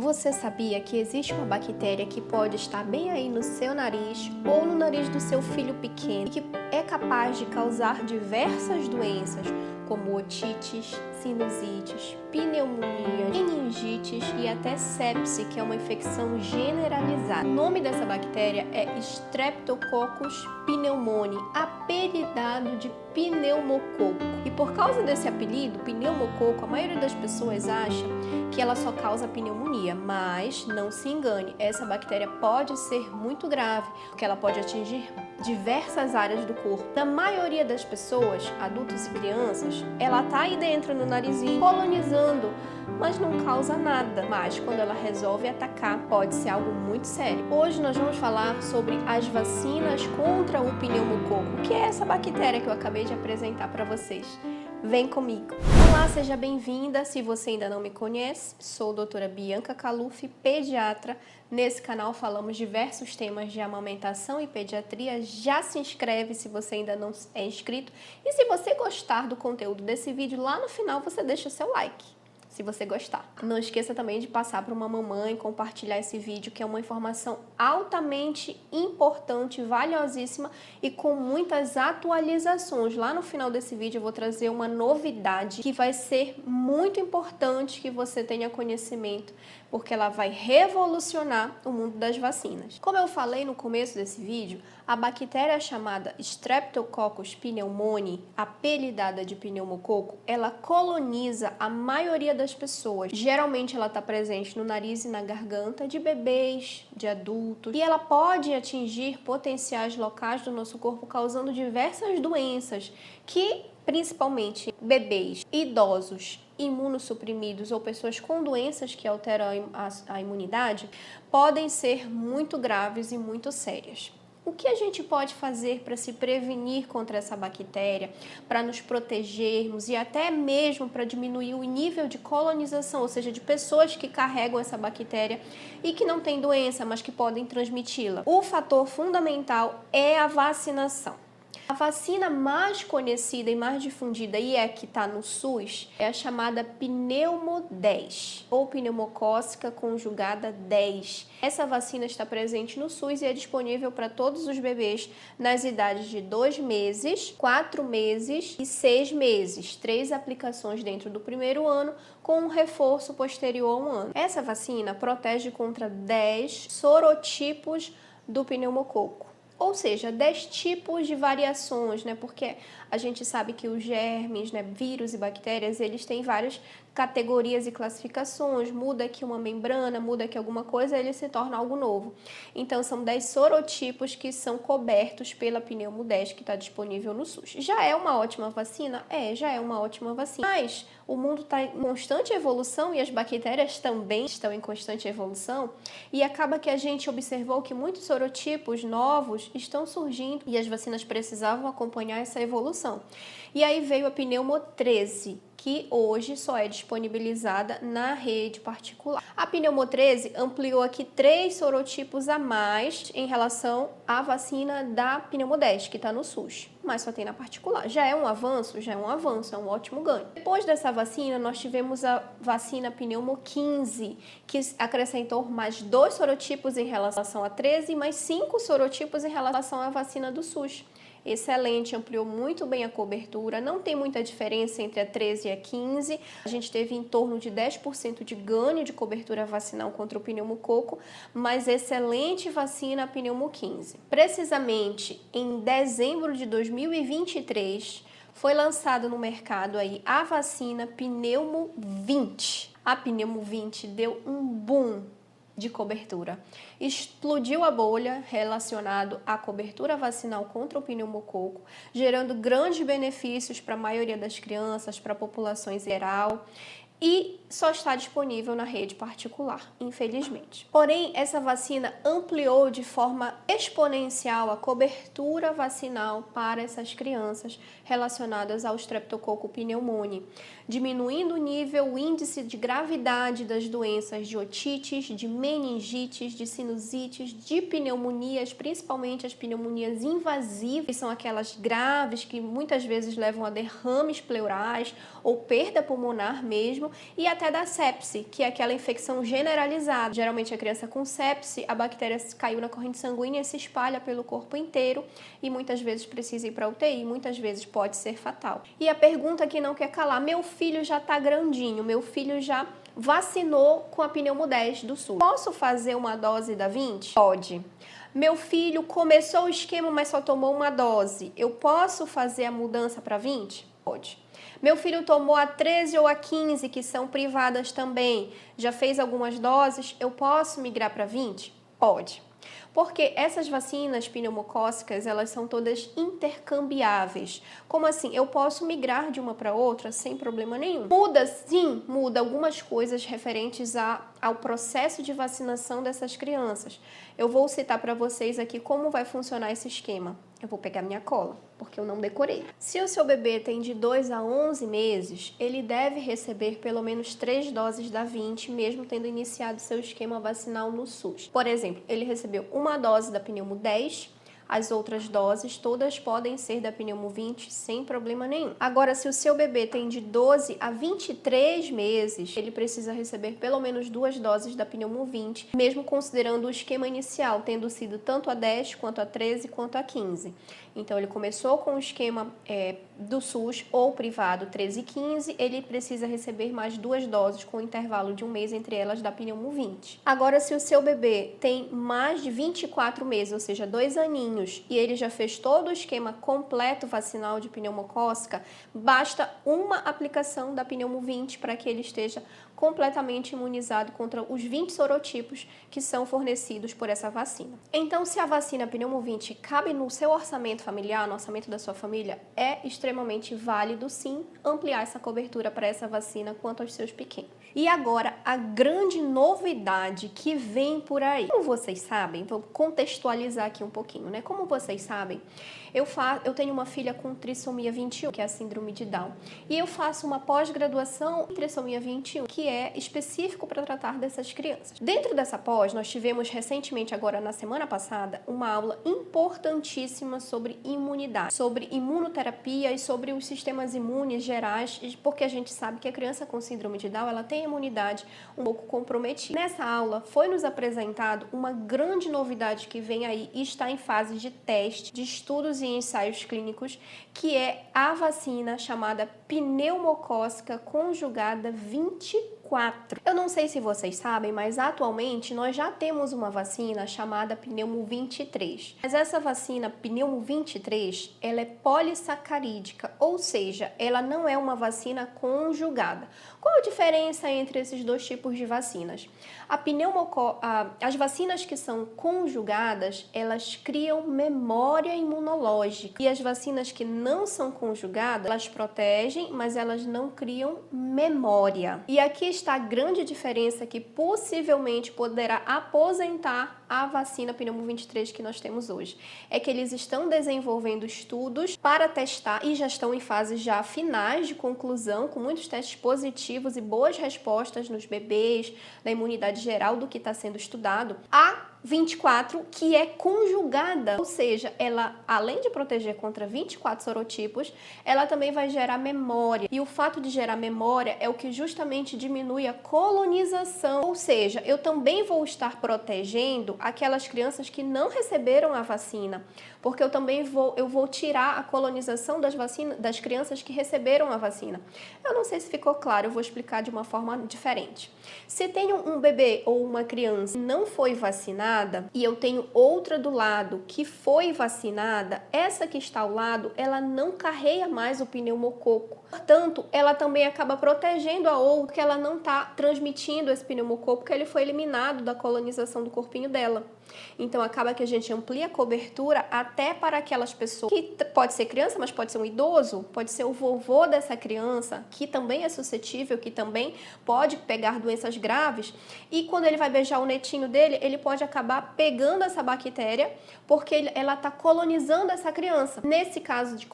Você sabia que existe uma bactéria que pode estar bem aí no seu nariz ou no nariz do seu filho pequeno e que é capaz de causar diversas doenças, como otites, sinusites, pneumonia, meningites e até sepse, que é uma infecção generalizada. O nome dessa bactéria é Streptococcus pneumoniae, apelidado de pneumococo. E por causa desse apelido, pneumococo, a maioria das pessoas acha que ela só causa pneumonia, mas não se engane, essa bactéria pode ser muito grave, porque ela pode atingir diversas áreas do corpo. Na maioria das pessoas, adultos e crianças, ela tá aí dentro no narizinho, colonizando, mas não causa nada. Mas quando ela resolve atacar, pode ser algo muito sério. Hoje nós vamos falar sobre as vacinas contra o pneumococo, que é essa bactéria que eu acabei de apresentar para vocês. Vem comigo! Olá, seja bem-vinda! Se você ainda não me conhece, sou a doutora Bianca Caluffi, pediatra. Nesse canal falamos diversos temas de amamentação e pediatria. Já se inscreve se você ainda não é inscrito. E se você gostar do conteúdo desse vídeo, lá no final você deixa o seu like, se você gostar. Não esqueça também de passar para uma mamãe, compartilhar esse vídeo, que é uma informação altamente importante, valiosíssima e com muitas atualizações. Lá no final desse vídeo eu vou trazer uma novidade que vai ser muito importante que você tenha conhecimento, porque ela vai revolucionar o mundo das vacinas. Como eu falei no começo desse vídeo, a bactéria chamada Streptococcus pneumoniae, apelidada de pneumococo, ela coloniza a maioria das pessoas. Geralmente ela está presente no nariz e na garganta de bebês, de adultos, e ela pode atingir potenciais locais do nosso corpo, causando diversas doenças que, principalmente bebês, idosos, imunossuprimidos ou pessoas com doenças que alteram a imunidade, podem ser muito graves e muito sérias. O que a gente pode fazer para se prevenir contra essa bactéria, para nos protegermos e até mesmo para diminuir o nível de colonização, ou seja, de pessoas que carregam essa bactéria e que não têm doença, mas que podem transmiti-la? O fator fundamental é a vacinação. A vacina mais conhecida e mais difundida e é a que está no SUS é a chamada Pneumo 10 ou pneumocócica conjugada 10. Essa vacina está presente no SUS e é disponível para todos os bebês nas idades de 2 meses, 4 meses e 6 meses. 3 aplicações dentro do primeiro ano com um reforço posterior a um ano. Essa vacina protege contra 10 sorotipos do pneumococo. Ou seja, 10 tipos de variações, né? Porque a gente sabe que os germes, né, vírus e bactérias, eles têm várias categorias e classificações. Muda aqui uma membrana, muda aqui alguma coisa, ele se torna algo novo. Então, são 10 sorotipos que são cobertos pela Pneumo 10, que está disponível no SUS. Já é uma ótima vacina? Já é uma ótima vacina. Mas o mundo está em constante evolução e as bactérias também estão em constante evolução. E acaba que a gente observou que muitos sorotipos novos estão surgindo e as vacinas precisavam acompanhar essa evolução. E aí veio a Pneumo 13, que hoje só é disponibilizada na rede particular. A Pneumo 13 ampliou aqui 3 sorotipos a mais em relação à vacina da Pneumo 10, que está no SUS, mas só tem na particular. Já é um avanço? Já é um avanço, é um ótimo ganho. Depois dessa vacina, nós tivemos a vacina Pneumo 15, que acrescentou mais 2 sorotipos em relação a 13 e mais 5 sorotipos em relação à vacina do SUS. Excelente, ampliou muito bem a cobertura, não tem muita diferença entre a 13 e a 15, a gente teve em torno de 10% de ganho de cobertura vacinal contra o pneumococo, mas excelente vacina a Pneumo 15. Precisamente em dezembro de 2023, foi lançada no mercado aí a vacina Pneumo 20. A Pneumo 20 deu um boom de cobertura. Explodiu a bolha relacionado à cobertura vacinal contra o pneumococo, gerando grandes benefícios para a maioria das crianças, para a população em geral, e só está disponível na rede particular, infelizmente. Porém, essa vacina ampliou de forma exponencial a cobertura vacinal para essas crianças relacionadas ao Streptococcus pneumoniae, diminuindo o índice de gravidade das doenças de otites, de meningites, de sinusites, de pneumonias, principalmente as pneumonias invasivas, que são aquelas graves que muitas vezes levam a derrames pleurais ou perda pulmonar mesmo, fígado e até da sepse, que é aquela infecção generalizada. Geralmente a criança com sepse, a bactéria caiu na corrente sanguínea e se espalha pelo corpo inteiro e muitas vezes precisa ir para UTI, muitas vezes pode ser fatal. E a pergunta que não quer calar: meu filho já está grandinho, meu filho já vacinou com a pneumo 10 do SUS. Posso fazer uma dose da 20? Pode. Meu filho começou o esquema, mas só tomou uma dose. Eu posso fazer a mudança para 20? Pode. Meu filho tomou a 13 ou a 15, que são privadas também. Já fez algumas doses, eu posso migrar para 20? Pode. Porque essas vacinas pneumocócicas, elas são todas intercambiáveis. Como assim? Eu posso migrar de uma para outra sem problema nenhum. Muda, sim, muda algumas coisas referentes ao processo de vacinação dessas crianças. Eu vou citar para vocês aqui como vai funcionar esse esquema. Eu vou pegar minha cola, porque eu não decorei. Se o seu bebê tem de 2 a 11 meses, ele deve receber pelo menos 3 doses da 20, mesmo tendo iniciado seu esquema vacinal no SUS. Por exemplo, ele recebeu uma dose da pneumo 10, as outras doses todas podem ser da pneumo 20 sem problema nenhum. Agora, se o seu bebê tem de 12 a 23 meses, ele precisa receber pelo menos 2 doses da pneumo 20, mesmo considerando o esquema inicial, tendo sido tanto a 10, quanto a 13, quanto a 15. Então, ele começou com o esquema do SUS ou privado 13 e 15, ele precisa receber mais 2 doses com um intervalo de um mês entre elas da pneumo 20. Agora, se o seu bebê tem mais de 24 meses, ou seja, 2 aninhos, e ele já fez todo o esquema completo vacinal de pneumocócica, basta uma aplicação da pneumo 20 para que ele esteja completamente imunizado contra os 20 sorotipos que são fornecidos por essa vacina. Então, se a vacina pneumo 20 cabe no seu orçamento familiar, no orçamento da sua família, é extremamente válido, sim, ampliar essa cobertura para essa vacina quanto aos seus pequenos. E agora, a grande novidade que vem por aí. Como vocês sabem, vou contextualizar aqui um pouquinho, né? Como vocês sabem, eu tenho uma filha com trissomia 21, que é a síndrome de Down, e eu faço uma pós-graduação em trissomia 21, que é específico para tratar dessas crianças. Dentro dessa pós, nós tivemos recentemente, agora na semana passada, uma aula importantíssima sobre imunidade, sobre imunoterapia e sobre os sistemas imunes gerais, porque a gente sabe que a criança com síndrome de Down, ela tem a imunidade um pouco comprometida. Nessa aula, foi nos apresentado uma grande novidade que vem aí e está em fase de teste, de estudos e ensaios clínicos, que é a vacina chamada pneumocócica conjugada 24. Eu não sei se vocês sabem, mas atualmente nós já temos uma vacina chamada pneumo 23. Mas essa vacina pneumo 23, ela é polissacarídica, ou seja, ela não é uma vacina conjugada. Qual a diferença entre esses dois tipos de vacinas? As vacinas que são conjugadas, elas criam memória imunológica. E as vacinas que não são conjugadas, elas protegem, mas elas não criam memória. E aqui está a grande diferença que possivelmente poderá aposentar a vacina pneumo 23 que nós temos hoje. É que eles estão desenvolvendo estudos para testar e já estão em fases já finais de conclusão, com muitos testes positivos e boas respostas nos bebês, da imunidade geral do que está sendo estudado. A 24, que é conjugada, ou seja, ela, além de proteger contra 24 sorotipos, ela também vai gerar memória. E o fato de gerar memória é o que justamente diminui a colonização, ou seja, eu também vou estar protegendo aquelas crianças que não receberam a vacina, porque eu também vou tirar a colonização das crianças que receberam a vacina. Eu não sei se ficou claro, eu vou explicar de uma forma diferente. Se tem um bebê ou uma criança que não foi vacinada e eu tenho outra do lado que foi vacinada, essa que está ao lado, ela não carrega mais o pneumococo. Portanto, ela também acaba protegendo a outra, porque ela não está transmitindo esse pneumococo, porque ele foi eliminado da colonização do corpinho dela. Então, acaba que a gente amplia a cobertura até para aquelas pessoas que pode ser criança, mas pode ser um idoso, pode ser o vovô dessa criança, que também é suscetível, que também pode pegar doenças graves, e quando ele vai beijar o netinho dele, ele pode acabar pegando essa bactéria, porque ela está colonizando essa criança. Nesse caso de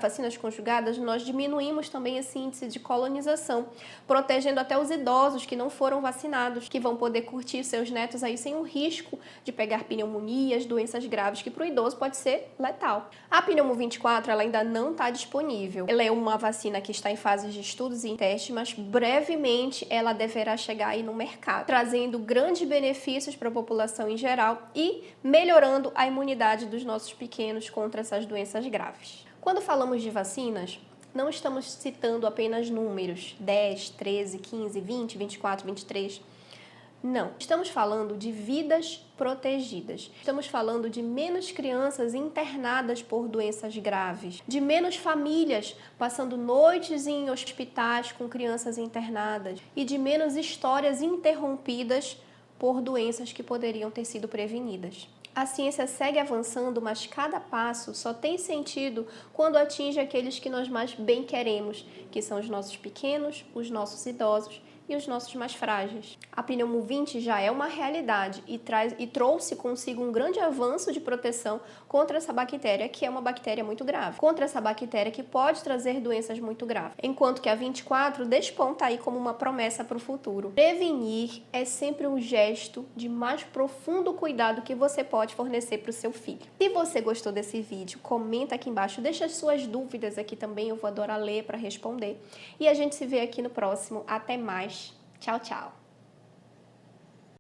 vacinas conjugadas, nós diminuímos reduzimos também esse índice de colonização, protegendo até os idosos que não foram vacinados, que vão poder curtir seus netos aí sem o risco de pegar pneumonias, doenças graves, que para o idoso pode ser letal. A Pneumo 24 ela ainda não está disponível. Ela é uma vacina que está em fase de estudos e testes, mas brevemente ela deverá chegar aí no mercado, trazendo grandes benefícios para a população em geral e melhorando a imunidade dos nossos pequenos contra essas doenças graves. Quando falamos de vacinas, não estamos citando apenas números 10, 13, 15, 20, 24, 23. Não, estamos falando de vidas protegidas. Estamos falando de menos crianças internadas por doenças graves, de menos famílias passando noites em hospitais com crianças internadas e de menos histórias interrompidas por doenças que poderiam ter sido prevenidas. A ciência segue avançando, mas cada passo só tem sentido quando atinge aqueles que nós mais bem queremos, que são os nossos pequenos, os nossos idosos e os nossos mais frágeis. A Pneumo 20 já é uma realidade e trouxe consigo um grande avanço de proteção contra essa bactéria, que é uma bactéria muito grave, contra essa bactéria que pode trazer doenças muito graves, enquanto que a 24 desponta aí como uma promessa para o futuro. Prevenir é sempre um gesto de mais profundo cuidado que você pode fornecer para o seu filho. Se você gostou desse vídeo, comenta aqui embaixo, deixa as suas dúvidas aqui também, eu vou adorar ler para responder. E a gente se vê aqui no próximo. Até mais. Tchau, tchau.